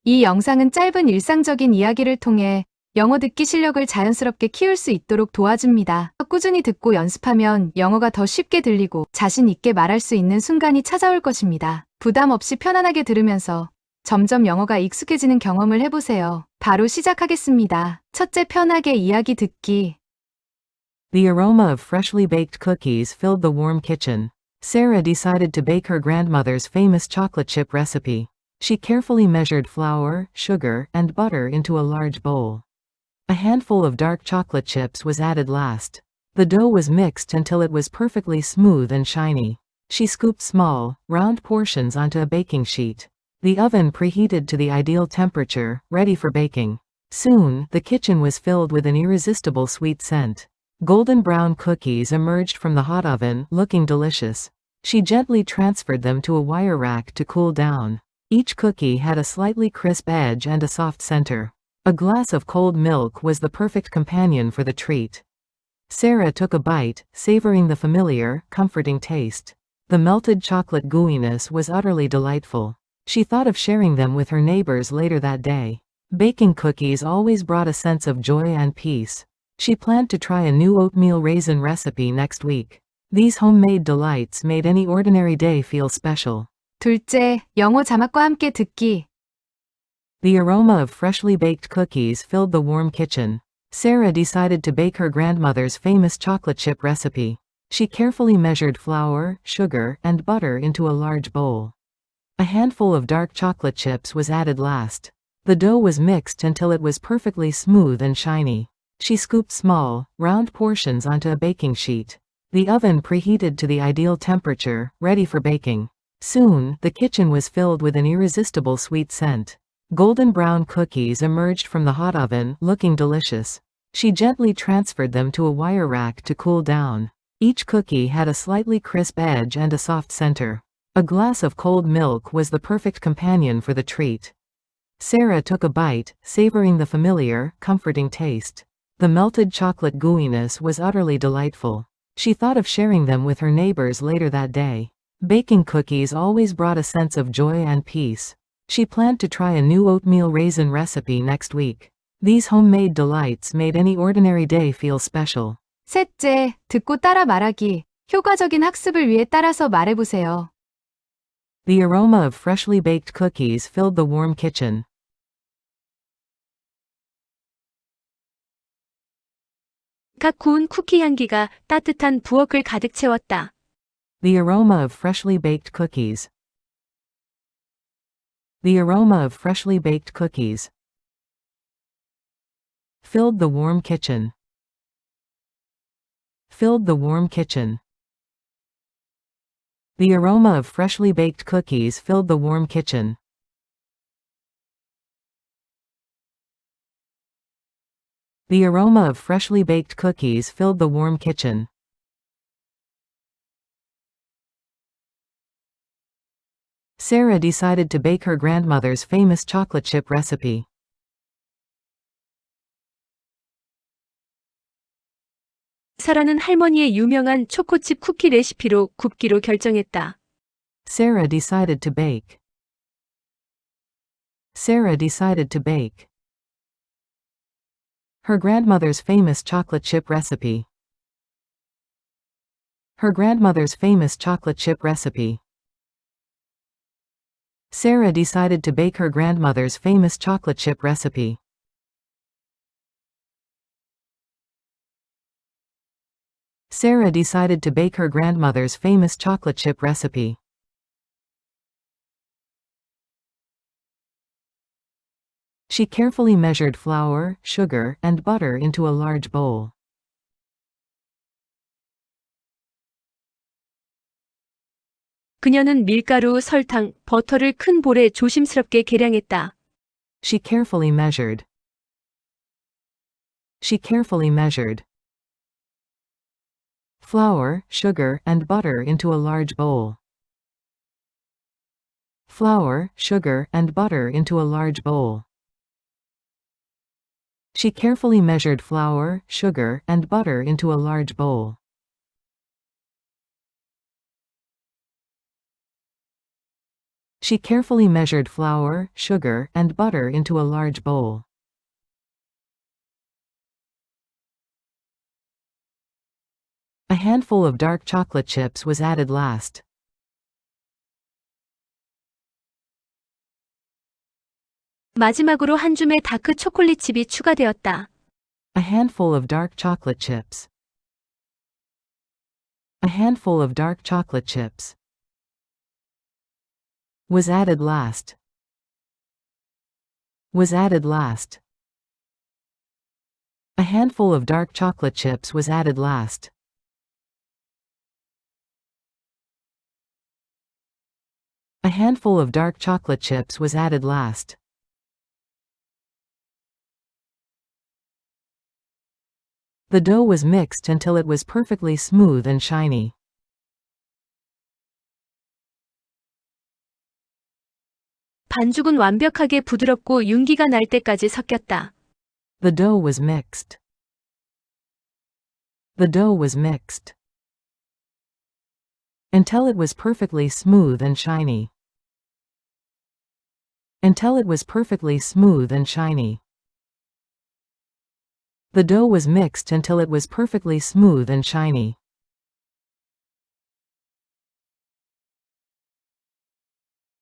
이 영상은 짧은 일상적인 이야기를 통해 영어 듣기 실력을 자연스럽게 키울 수 있도록 도와줍니다. 꾸준히 듣고 연습하면 영어가 더 쉽게 들리고 자신 있게 말할 수 있는 순간이 찾아올 것입니다. 부담 없이 편안하게 들으면서 점점 영어가 익숙해지는 경험을 해보세요. 바로 시작하겠습니다. 첫째, 편하게 이야기 듣기. The aroma of freshly baked cookies filled the warm kitchen. Sarah decided to bake her grandmother's famous chocolate chip recipe. She carefully measured flour, sugar, and butter into a large bowl. A handful of dark chocolate chips was added last. The dough was mixed until it was perfectly smooth and shiny. She scooped small, round portions onto a baking sheet. The oven preheated to the ideal temperature, ready for baking. Soon, the kitchen was filled with an irresistible sweet scent. Golden brown cookies emerged from the hot oven, looking delicious. She gently transferred them to a wire rack to cool down. Each cookie had a slightly crisp edge and a soft center. A glass of cold milk was the perfect companion for the treat. Sarah took a bite, savoring the familiar, comforting taste. The melted chocolate gooiness was utterly delightful. She thought of sharing them with her neighbors later that day. Baking cookies always brought a sense of joy and peace. She planned to try a new oatmeal raisin recipe next week. These homemade delights made any ordinary day feel special. 둘째, 영어 자막과 함께 듣기. The aroma of freshly baked cookies filled the warm kitchen. Sarah decided to bake her grandmother's famous chocolate chip recipe. She carefully measured flour, sugar, and butter into a large bowl. A handful of dark chocolate chips was added last. The dough was mixed until it was perfectly smooth and shiny. She scooped small, round portions onto a baking sheet. The oven preheated to the ideal temperature, ready for baking. Soon, the kitchen was filled with an irresistible sweet scent. Golden brown cookies emerged from the hot oven, looking delicious. She gently transferred them to a wire rack to cool down. Each cookie had a slightly crisp edge and a soft center. A glass of cold milk was the perfect companion for the treat. Sarah took a bite, savoring the familiar, comforting taste. The melted chocolate gooiness was utterly delightful. She thought of sharing them with her neighbors later that day. Baking cookies always brought a sense of joy and peace. She planned to try a new oatmeal raisin recipe next week. These homemade delights made any ordinary day feel special. 셋째, 듣고 따라 말하기. 효과적인 학습을 위해 따라서 말해보세요. The aroma of freshly baked cookies filled the warm kitchen. 각 구운 쿠키 향기가 따뜻한 부엌을 가득 채웠다. The aroma of freshly baked cookies. The aroma of freshly baked cookies filled the warm kitchen. Filled the warm kitchen. The aroma of freshly baked cookies filled the warm kitchen. The aroma of freshly baked cookies filled the warm kitchen. Sarah decided to bake her grandmother's famous chocolate chip recipe. 사라는 할머니의 유명한 초코칩 쿠키 레시피로 굽기로 결정했다. Sarah decided to bake. Sarah decided to bake her grandmother's famous chocolate chip recipe. Her grandmother's famous chocolate chip recipe. Sarah decided to bake her grandmother's famous chocolate chip recipe. Sarah decided to bake her grandmother's famous chocolate chip recipe. She carefully measured flour, sugar, and butter into a large bowl. 그녀는 밀가루, 설탕, 버터를 큰 볼에 조심스럽게 계량했다. She carefully measured. She carefully measured flour, sugar, and butter into a large bowl. Flour, sugar, and butter into a large bowl. She carefully measured flour, sugar, and butter into a large bowl. She carefully measured flour, sugar, and butter into a large bowl. A handful of dark chocolate chips was added last. 마지막으로 한 줌의 다크 초콜릿 칩이 추가되었다. A handful of dark chocolate chips. A handful of dark chocolate chips was added last. Was added last. A handful of dark chocolate chips was added last. A handful of dark chocolate chips was added last. The dough was mixed until it was perfectly smooth and shiny. 반죽은 완벽하게 부드럽고 윤기가 날 때까지 섞였다. The dough was mixed. The dough was mixed until it was perfectly smooth and shiny. Until it was perfectly smooth and shiny. The dough was mixed until it was perfectly smooth and shiny.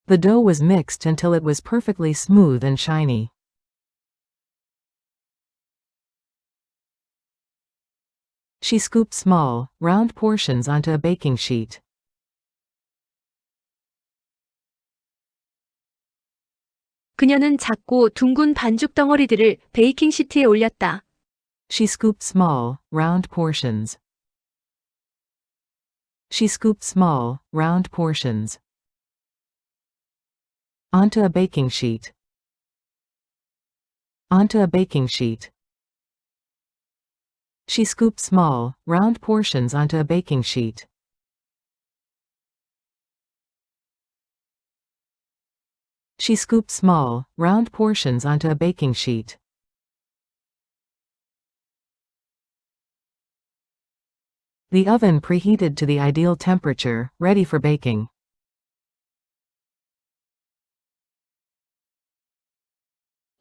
The dough was mixed until it was perfectly smooth and shiny. She scooped small, round portions onto a baking sheet. 그녀는 작고 둥근 반죽 덩어리들을 베이킹 시트에 올렸다. She scooped small, round portions. She scooped small, round portions onto a baking sheet. Onto a baking sheet. She scooped small, round portions onto a baking sheet. She scooped small, round portions onto a baking sheet. The oven preheated to the ideal temperature, ready for baking.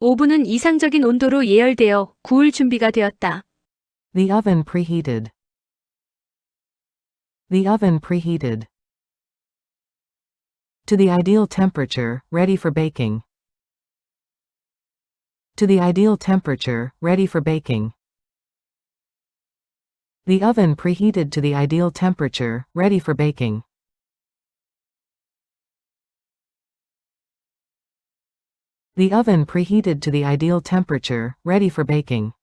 오븐은 이상적인 온도로 예열되어 구울 준비가 되었다. The oven preheated. The oven preheated to the ideal temperature, ready for baking. To the ideal temperature, ready for baking. The oven preheated to the ideal temperature, ready for baking. The oven preheated to the ideal temperature, ready for baking.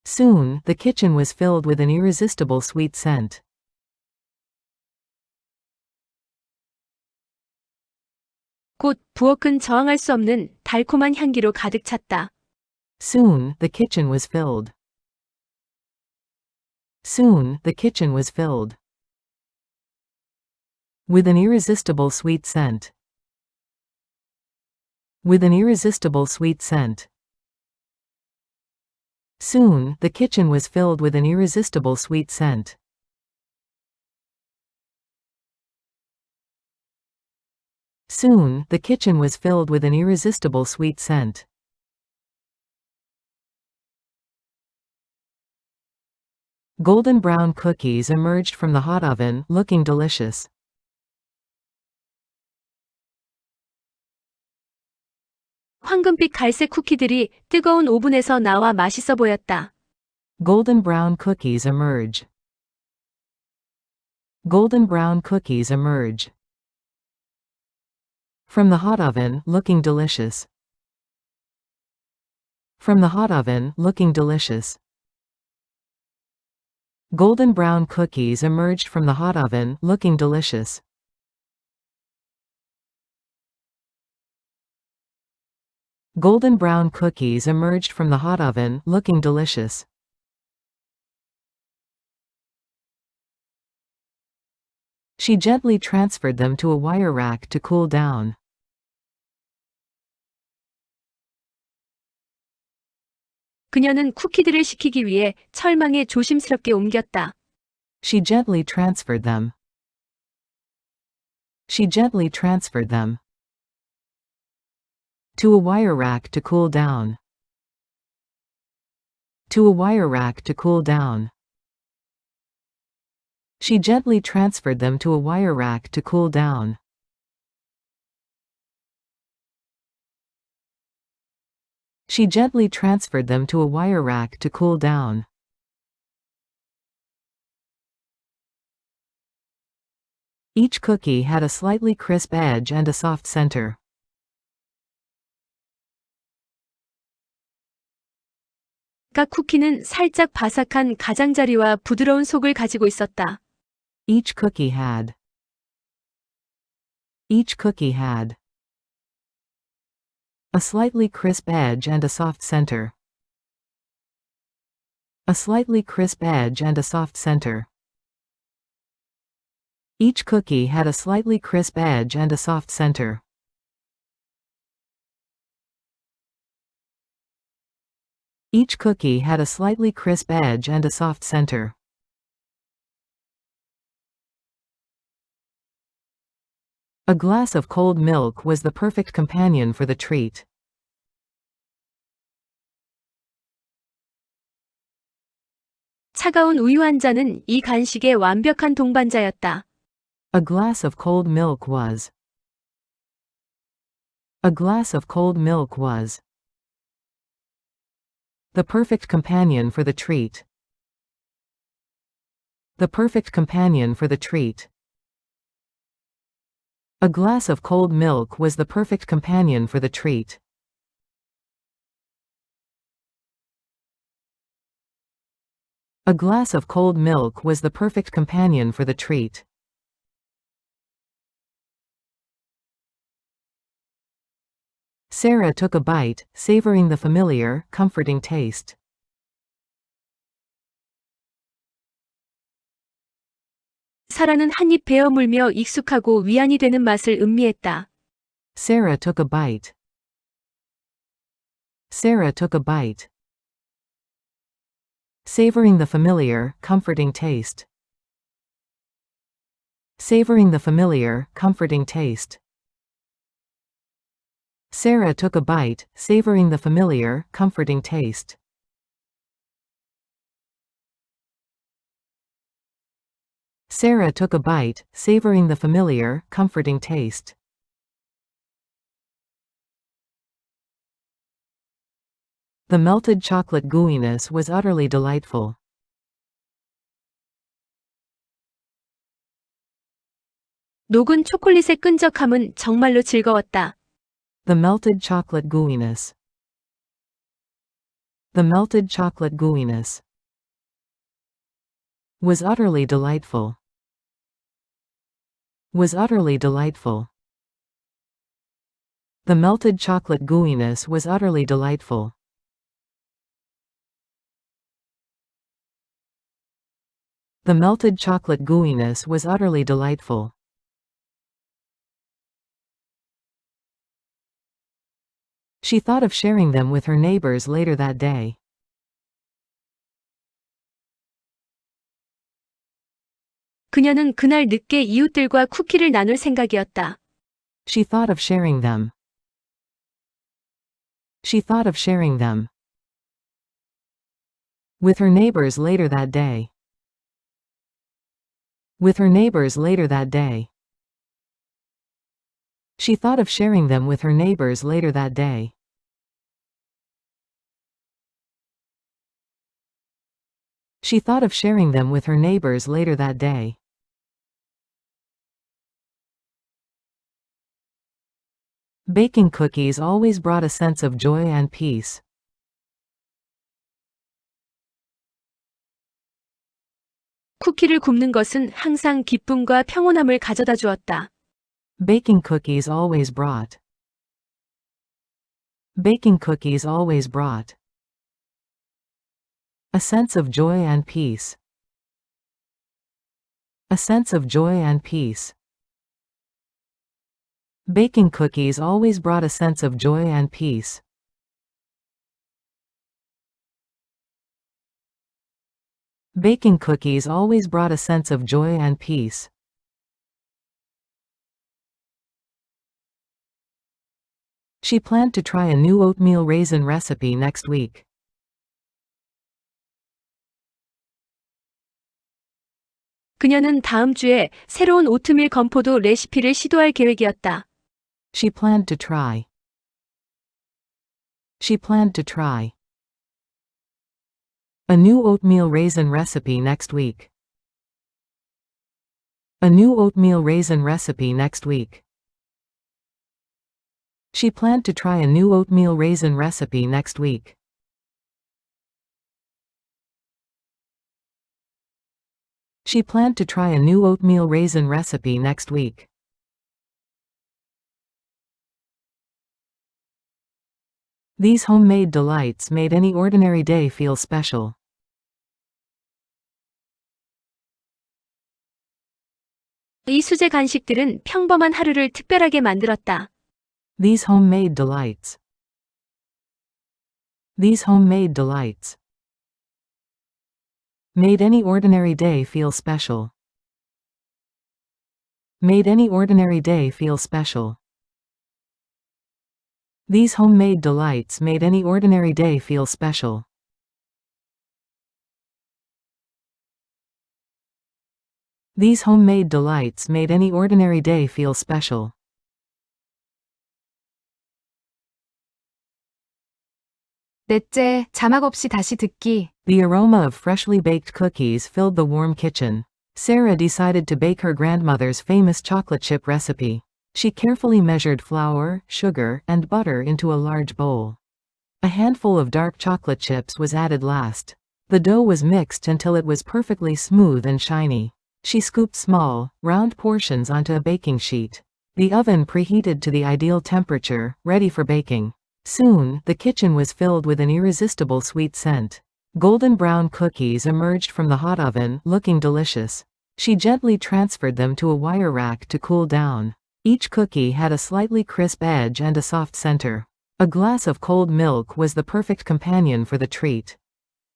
Soon, the kitchen was filled with an irresistible sweet scent. 곧 부엌은 저항할 수 없는 달콤한 향기로 가득 찼다. Soon, the kitchen was filled. Soon, the kitchen was filled with an irresistible sweet scent. With an irresistible sweet scent. Soon, the kitchen was filled with an irresistible sweet scent. Soon, the kitchen was filled with an irresistible sweet scent. Golden brown cookies emerged from the hot oven, looking delicious. 황금빛 갈색 쿠키들이 뜨거운 오븐에서 나와 맛있어 보였다. Golden brown cookies emerge. Golden brown cookies emerge from the hot oven, looking delicious. From the hot oven, looking delicious. Golden brown cookies emerged from the hot oven, looking delicious. Golden brown cookies emerged from the hot oven, looking delicious. She gently transferred them to a wire rack to cool down. 그녀는 쿠키들을 식히기 위해 철망에 조심스럽게 옮겼다. She gently transferred them. She gently transferred them. To a wire rack to cool down. To a wire rack to cool down. She gently transferred them to a wire rack to cool down. She gently transferred them to a wire rack to cool down. Each cookie had a slightly crisp edge and a soft center. 각 쿠키는 살짝 바삭한 가장자리와 부드러운 속을 가지고 있었다. Each cookie had. Each cookie had. A slightly crisp edge and a soft center. A slightly crisp edge and a soft center. Each cookie had a slightly crisp edge and a soft center. Each cookie had a slightly crisp edge and a soft center. A glass of cold milk was the perfect companion for the treat. 차가운 우유 한 잔은 이 간식의 완벽한 동반자였다. A glass of cold milk was. A glass of cold milk was. The perfect companion for the treat. The perfect companion for the treat. A glass of cold milk was the perfect companion for the treat. A glass of cold milk was the perfect companion for the treat. Sarah took a bite, savoring the familiar, comforting taste. 사라는 한 입 베어 물며 익숙하고 위안이 되는 맛을 음미했다. Sarah took a bite. Sarah took a bite. Savoring the familiar, comforting taste. Savoring the familiar, comforting taste. Sarah took a bite, savoring the familiar, comforting taste. Sarah took a bite, savoring the familiar, comforting taste. The melted chocolate gooiness was utterly delightful. 녹은 초콜릿의 끈적함은 정말로 즐거웠다. The melted chocolate gooiness. The melted chocolate gooiness was utterly delightful. Was utterly delightful. The melted chocolate gooiness was utterly delightful. The melted chocolate gooiness was utterly delightful. She thought of sharing them with her neighbors later that day. 그녀는 그날 늦게 이웃들과 쿠키를 나눌 생각이었다. She thought of sharing them. She thought of sharing them with her neighbors later that day. With her neighbors later that day. She thought of sharing them with her neighbors later that day. She thought of sharing them with her neighbors later that day. Baking cookies always brought a sense of joy and peace. 쿠키를 굽는 것은 항상 기쁨과 평온함을 가져다 주었다. Baking cookies always brought. Baking cookies always brought a sense of joy and peace. A sense of joy and peace. Baking cookies always brought a sense of joy and peace. Baking cookies always brought a sense of joy and peace. She planned to try a new oatmeal raisin recipe next week. 그녀는 다음 주에 새로운 오트밀 건포도 레시피를 시도할 계획이었다. She planned to try. She planned to try a new oatmeal raisin recipe next week. A new oatmeal raisin recipe next week. She planned to try a new oatmeal raisin recipe next week. She planned to try a new oatmeal raisin recipe next week. These homemade delights made any ordinary day feel special. 이 수제 간식들은 평범한 하루를 특별하게 만들었다. These homemade delights. These homemade delights made any ordinary day feel special. Made any ordinary day feel special. These homemade delights made any ordinary day feel special. These homemade delights made any ordinary day feel special. 넷째, 자막 없이 다시 듣기. The aroma of freshly baked cookies filled the warm kitchen. Sarah decided to bake her grandmother's famous chocolate chip recipe. She carefully measured flour, sugar, and butter into a large bowl. A handful of dark chocolate chips was added last. The dough was mixed until it was perfectly smooth and shiny. She scooped small, round portions onto a baking sheet. The oven preheated to the ideal temperature, ready for baking. Soon, the kitchen was filled with an irresistible sweet scent. Golden brown cookies emerged from the hot oven, looking delicious. She gently transferred them to a wire rack to cool down. Each cookie had a slightly crisp edge and a soft center. A glass of cold milk was the perfect companion for the treat.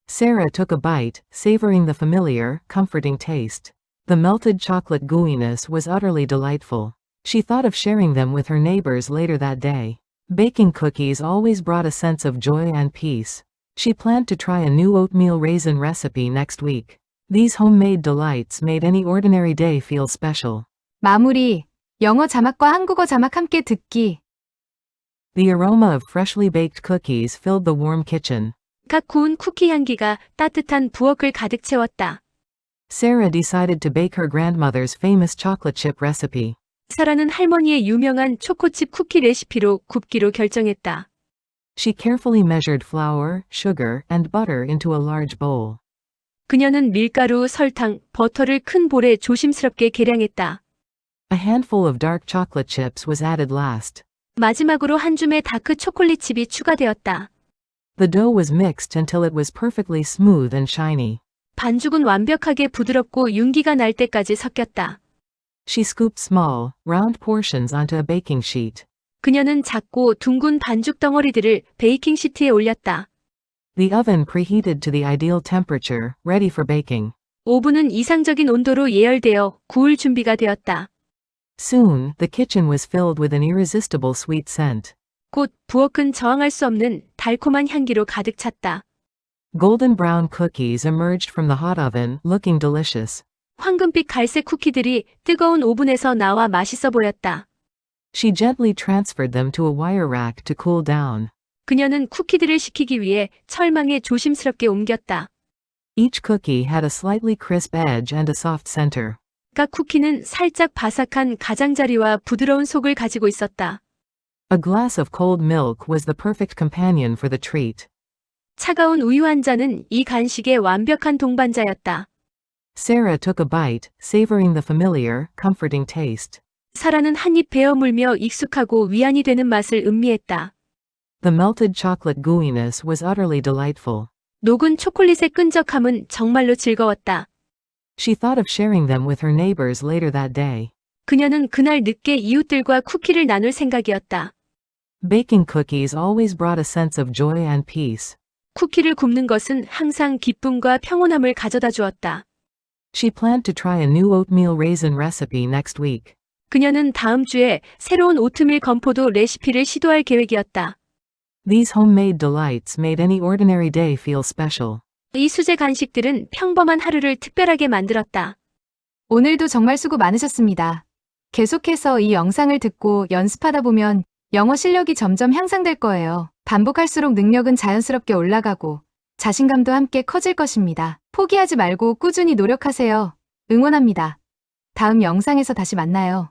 Sarah took a bite, savoring the familiar, comforting taste. The melted chocolate gooiness was utterly delightful. She thought of sharing them with her neighbors later that day. Baking cookies always brought a sense of joy and peace. She planned to try a new oatmeal raisin recipe next week. These homemade delights made any ordinary day feel special. 마무리. 영어 자막과 한국어 자막 함께 듣기. The aroma of freshly baked cookies filled the warm kitchen. 각 구운 쿠키 향기가 따뜻한 부엌을 가득 채웠다. Sarah decided to bake her grandmother's famous chocolate chip recipe. 사라는 할머니의 유명한 초코칩 쿠키 레시피로 굽기로 결정했다. She carefully measured flour, sugar, and butter into a large bowl. 그녀는 밀가루, 설탕, 버터를 큰 볼에 조심스럽게 계량했다. A handful of dark chocolate chips was added last. 마지막으로 한 줌의 다크 초콜릿 칩이 추가되었다. The dough was mixed until it was perfectly smooth and shiny. 반죽은 완벽하게 부드럽고 윤기가 날 때까지 섞였다. She scooped small, round portions onto a baking sheet. 그녀는 작고 둥근 반죽 덩어리들을 베이킹 시트에 올렸다. The oven preheated to the ideal temperature, ready for baking. 오븐은 이상적인 온도로 예열되어 구울 준비가 되었다. Soon, the kitchen was filled with an irresistible sweet scent. 곧 부엌은 저항할 수 없는 달콤한 향기로 가득 찼다. Golden brown cookies emerged from the hot oven, looking delicious. 황금빛 갈색 쿠키들이 뜨거운 오븐에서 나와 맛있어 보였다. She gently transferred them to a wire rack to cool down. 그녀는 쿠키들을 식히기 위해 철망에 조심스럽게 옮겼다. Each cookie had a slightly crisp edge and a soft center. 각 쿠키는 살짝 바삭한 가장자리와 부드러운 속을 가지고 있었다. A glass of cold milk was the perfect companion for the treat. 차가운 우유 한 잔은 이 간식의 완벽한 동반자였다. Sarah took a bite, savoring the familiar, comforting taste. 사라는 한입 베어 물며 익숙하고 위안이 되는 맛을 음미했다. The melted chocolate gooiness was utterly delightful. 녹은 초콜릿의 끈적함은 정말로 즐거웠다. She thought of sharing them with her neighbors later that day. 그녀는 그날 늦게 이웃들과 쿠키를 나눌 생각이었다. Baking cookies always brought a sense of joy and peace. 쿠키를 굽는 것은 항상 기쁨과 평온함을 가져다 주었다. She planned to try a new oatmeal raisin recipe next week. 그녀는 다음 주에 새로운 오트밀 건포도 레시피를 시도할 계획이었다. These homemade delights made any ordinary day feel special. 이 수제 간식들은 평범한 하루를 특별하게 만들었다. 오늘도 정말 수고 많으셨습니다. 계속해서 이 영상을 듣고 연습하다 보면 영어 실력이 점점 향상될 거예요. 반복할수록 능력은 자연스럽게 올라가고 자신감도 함께 커질 것입니다. 포기하지 말고 꾸준히 노력하세요. 응원합니다. 다음 영상에서 다시 만나요.